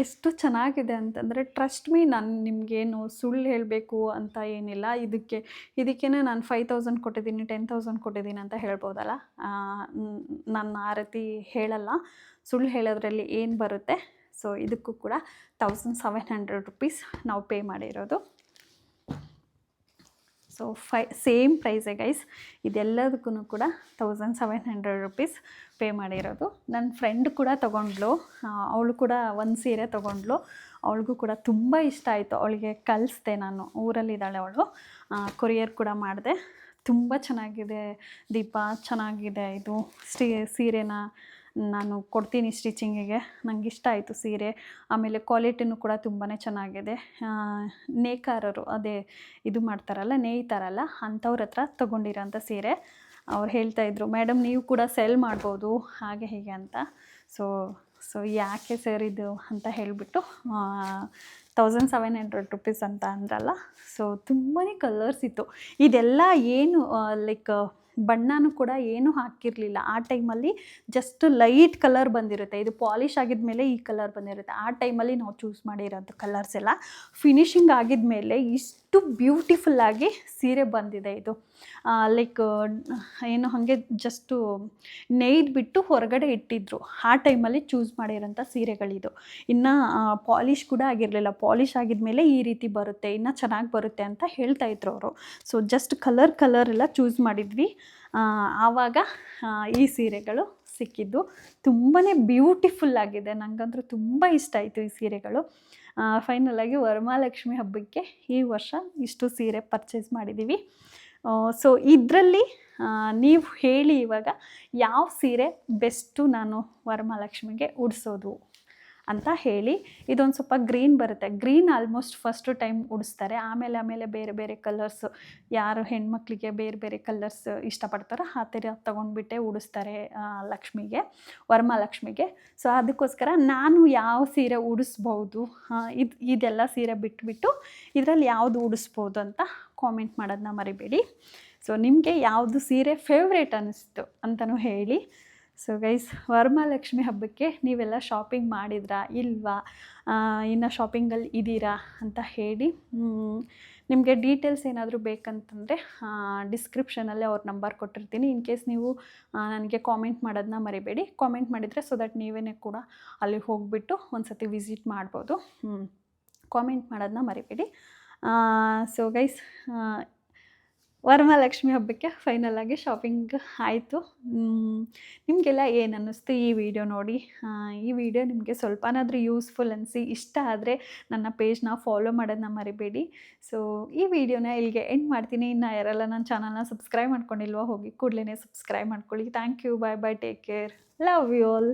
ಎಷ್ಟು ಚೆನ್ನಾಗಿದೆ ಅಂತಂದರೆ ಟ್ರಸ್ಟ್ ಮೀ, ನಾನು ನಿಮಗೇನು ಸುಳ್ಳು ಹೇಳಬೇಕು ಅಂತ ಏನಿಲ್ಲ. ಇದಕ್ಕೇ ನಾನು 5,000 ಕೊಟ್ಟಿದ್ದೀನಿ 10,000 ಕೊಟ್ಟಿದ್ದೀನಿ ಅಂತ ಹೇಳ್ಬೋದಲ್ಲ. ನಾನು ಆ ರೀತಿ ಹೇಳಲ್ಲ, ಸುಳ್ಳು ಹೇಳೋದ್ರಲ್ಲಿ ಏನು ಬರುತ್ತೆ. ಸೊ ಇದಕ್ಕೂ ಕೂಡ 1,700 ರೂಪೀಸ್ ನಾವು ಪೇ ಮಾಡಿರೋದು. ಸೊ ಸೇಮ್ ಪ್ರೈಸೇ ಗೈಸ್. ಇದೆಲ್ಲದಕ್ಕೂ ಕೂಡ 1,700 ರೂಪೀಸ್ ಪೇ ಮಾಡಿರೋದು. ನನ್ನ ಫ್ರೆಂಡ್ ಕೂಡ ತೊಗೊಂಡ್ಲು, ಅವಳು ಕೂಡ ಒಂದು ಸೀರೆ ತೊಗೊಂಡ್ಲು. ಅವಳಿಗೂ ಕೂಡ ತುಂಬ ಇಷ್ಟ ಆಯಿತು. ಅವಳಿಗೆ ಕಳಿಸ್ದೆ, ನಾನು ಊರಲ್ಲಿದ್ದಾಳೆ ಅವಳು, ಕೊರಿಯರ್ ಕೂಡ ಮಾಡಿದೆ. ತುಂಬ ಚೆನ್ನಾಗಿದೆ ದೀಪ, ಚೆನ್ನಾಗಿದೆ ಇದು ಸೀರೆನ ನಾನು ಕೊಡ್ತೀನಿ ಸ್ಟಿಚಿಂಗಿಗೆ. ನಂಗೆ ಇಷ್ಟ ಆಯಿತು ಸೀರೆ. ಆಮೇಲೆ ಕ್ವಾಲಿಟಿನೂ ಕೂಡ ತುಂಬಾ ಚೆನ್ನಾಗಿದೆ. ನೇಕಾರರು ಅದೇ ಇದು ಮಾಡ್ತಾರಲ್ಲ, ನೇಯ್ತಾರಲ್ಲ, ಅಂಥವ್ರ ಹತ್ರ ತೊಗೊಂಡಿರೋಂಥ ಸೀರೆ. ಅವ್ರು ಹೇಳ್ತಾಯಿದ್ರು, ಮೇಡಮ್ ನೀವು ಕೂಡ ಸೆಲ್ ಮಾಡ್ಬೋದು ಹಾಗೆ ಹೀಗೆ ಅಂತ. ಸೊ ಯಾಕೆ ಸರ್ ಇದು ಅಂತ ಹೇಳಿಬಿಟ್ಟು 1,700 ರೂಪೀಸ್ ಅಂತ ಅಂದ್ರಲ್ಲ. ಸೊ ತುಂಬಾ ಕಲರ್ಸ್ ಇತ್ತು. ಇದೆಲ್ಲ ಏನು ಲೈಕ್ ಬಣ್ಣನೂ ಕೂಡ ಏನೂ ಹಾಕಿರಲಿಲ್ಲ ಆ ಟೈಮಲ್ಲಿ. ಜಸ್ಟ್ ಲೈಟ್ ಕಲರ್ ಬಂದಿರುತ್ತೆ. ಇದು ಪಾಲಿಷ್ ಆಗಿದ ಮೇಲೆ ಈ ಕಲರ್ ಬಂದಿರುತ್ತೆ. ಆ ಟೈಮಲ್ಲಿ ನಾವು ಚೂಸ್ ಮಾಡಿರೋಂಥ ಕಲರ್ಸ್ ಎಲ್ಲ ಫಿನಿಷಿಂಗ್ ಆಗಿದ ಮೇಲೆ ಇಷ್ಟು ಬ್ಯೂಟಿಫುಲ್ಲಾಗಿ ಸೀರೆ ಬಂದಿದೆ. ಇದು ಲೈಕ್ ಏನು ಹಾಗೆ ಜಸ್ಟು ನೇಯ್ದುಬಿಟ್ಟು ಹೊರಗಡೆ ಇಟ್ಟಿದ್ರು. ಆ ಟೈಮಲ್ಲಿ ಚೂಸ್ ಮಾಡಿರೋಂಥ ಸೀರೆಗಳಿದು. ಇನ್ನು ಪಾಲಿಷ್ ಕೂಡ ಆಗಿರಲಿಲ್ಲ. ಪಾಲಿಷ್ ಆಗಿದ ಮೇಲೆ ಈ ರೀತಿ ಬರುತ್ತೆ, ಇನ್ನು ಚೆನ್ನಾಗಿ ಬರುತ್ತೆ ಅಂತ ಹೇಳ್ತಾಯಿದ್ರು ಅವರು. ಸೊ ಜಸ್ಟ್ ಕಲರ್ ಎಲ್ಲ ಚೂಸ್ ಮಾಡಿದ್ವಿ. ಆವಾಗ ಈ ಸೀರೆಗಳು ಸಿಕ್ಕಿದ್ದು. ತುಂಬಾ ಬ್ಯೂಟಿಫುಲ್ಲಾಗಿದೆ. ನನಗಂತೂ ತುಂಬ ಇಷ್ಟ ಆಯಿತು ಈ ಸೀರೆಗಳು. ಫೈನಲಾಗಿ ವರಮಹಾಲಕ್ಷ್ಮಿ ಹಬ್ಬಕ್ಕೆ ಈ ವರ್ಷ ಇಷ್ಟು ಸೀರೆ ಪರ್ಚೇಸ್ ಮಾಡಿದ್ದೀವಿ. ಸೊ ಇದರಲ್ಲಿ ನೀವು ಹೇಳಿ ಇವಾಗ ಯಾವ ಸೀರೆ ಬೆಸ್ಟು ನಾನು ವರಮಹಾಲಕ್ಷ್ಮಿಗೆ ಉಡಿಸೋದು ಅಂತ ಹೇಳಿ. ಇದೊಂದು ಸ್ವಲ್ಪ ಗ್ರೀನ್ ಬರುತ್ತೆ, ಗ್ರೀನ್ ಆಲ್ಮೋಸ್ಟ್ ಫಸ್ಟು ಟೈಮ್ ಉಡಿಸ್ತಾರೆ, ಆಮೇಲೆ ಬೇರೆ ಬೇರೆ ಕಲರ್ಸು, ಯಾರು ಹೆಣ್ಮಕ್ಳಿಗೆ ಬೇರೆ ಬೇರೆ ಕಲರ್ಸ್ ಇಷ್ಟಪಡ್ತಾರೋ ಆ ಥರ ತೊಗೊಂಡ್ಬಿಟ್ಟೆ ಉಡಿಸ್ತಾರೆ ಲಕ್ಷ್ಮಿಗೆ, ವರಮಹಾಲಕ್ಷ್ಮಿಗೆ. ಸೊ ಅದಕ್ಕೋಸ್ಕರ ನಾನು ಯಾವ ಸೀರೆ ಉಡಿಸ್ಬೋದು, ಇದೆಲ್ಲ ಸೀರೆ ಬಿಟ್ಬಿಟ್ಟು ಇದರಲ್ಲಿ ಯಾವುದು ಉಡಿಸ್ಬೋದು ಅಂತ ಕಾಮೆಂಟ್ ಮಾಡೋದನ್ನ ಮರಿಬೇಡಿ. ಸೊ ನಿಮಗೆ ಯಾವುದು ಸೀರೆ ಫೇವ್ರೇಟ್ ಅನ್ನಿಸ್ತು ಅಂತಲೂ ಹೇಳಿ. ಸೊ ಗೈಸ್, ವರಮಹಾಲಕ್ಷ್ಮಿ ಹಬ್ಬಕ್ಕೆ ನೀವೆಲ್ಲ ಶಾಪಿಂಗ್ ಮಾಡಿದ್ರಾ ಇಲ್ವಾ, ಇನ್ನು ಶಾಪಿಂಗಲ್ಲಿ ಇದ್ದೀರಾ ಅಂತ ಹೇಳಿ. ನಿಮಗೆ ಡೀಟೇಲ್ಸ್ ಏನಾದರೂ ಬೇಕಂತಂದರೆ ಡಿಸ್ಕ್ರಿಪ್ಷನಲ್ಲೇ ಅವ್ರ ನಂಬರ್ ಕೊಟ್ಟಿರ್ತೀನಿ. ಇನ್ ಕೇಸ್ ನೀವು ನನಗೆ ಕಾಮೆಂಟ್ ಮಾಡೋದನ್ನ ಮರಿಬೇಡಿ. ಕಾಮೆಂಟ್ ಮಾಡಿದರೆ ಸೊ ದಟ್ ನೀವೇ ಕೂಡ ಅಲ್ಲಿ ಹೋಗಿಬಿಟ್ಟು ಒಂದು ಸತಿ ವಿಸಿಟ್ ಮಾಡ್ಬೋದು. ಕಾಮೆಂಟ್ ಮಾಡೋದನ್ನ ಮರಿಬೇಡಿ. ಸೊ ಗೈಸ್, ವರಮಹಾಲಕ್ಷ್ಮಿ ಹಬ್ಬಕ್ಕೆ ಫೈನಲಾಗಿ ಶಾಪಿಂಗ್ ಆಯಿತು. ನಿಮಗೆಲ್ಲ ಏನು ಅನ್ನಿಸ್ತು ಈ ವಿಡಿಯೋ ನೋಡಿ? ಈ ವಿಡಿಯೋ ನಿಮಗೆ ಸ್ವಲ್ಪನಾದರೂ ಯೂಸ್ಫುಲ್ ಅನಿಸಿ ಇಷ್ಟ ಆದರೆ ನನ್ನ ಪೇಜ್ನ ಫಾಲೋ ಮಾಡೋದನ್ನ ಮರಿಬೇಡಿ. ಸೊ ಈ ವಿಡಿಯೋನ ಇಲ್ಲಿಗೆ ಎಂಡ್ ಮಾಡ್ತೀನಿ. ಇನ್ನು ಯಾರೆಲ್ಲ ನನ್ನ ಚಾನಲ್ನ ಸಬ್ಸ್ಕ್ರೈಬ್ ಮಾಡ್ಕೊಂಡಿಲ್ವೋ ಹೋಗಿ ಕೂಡಲೇ ಸಬ್ಸ್ಕ್ರೈಬ್ ಮಾಡ್ಕೊಳ್ಳಿ. Thank you, bye bye, take care, love you all.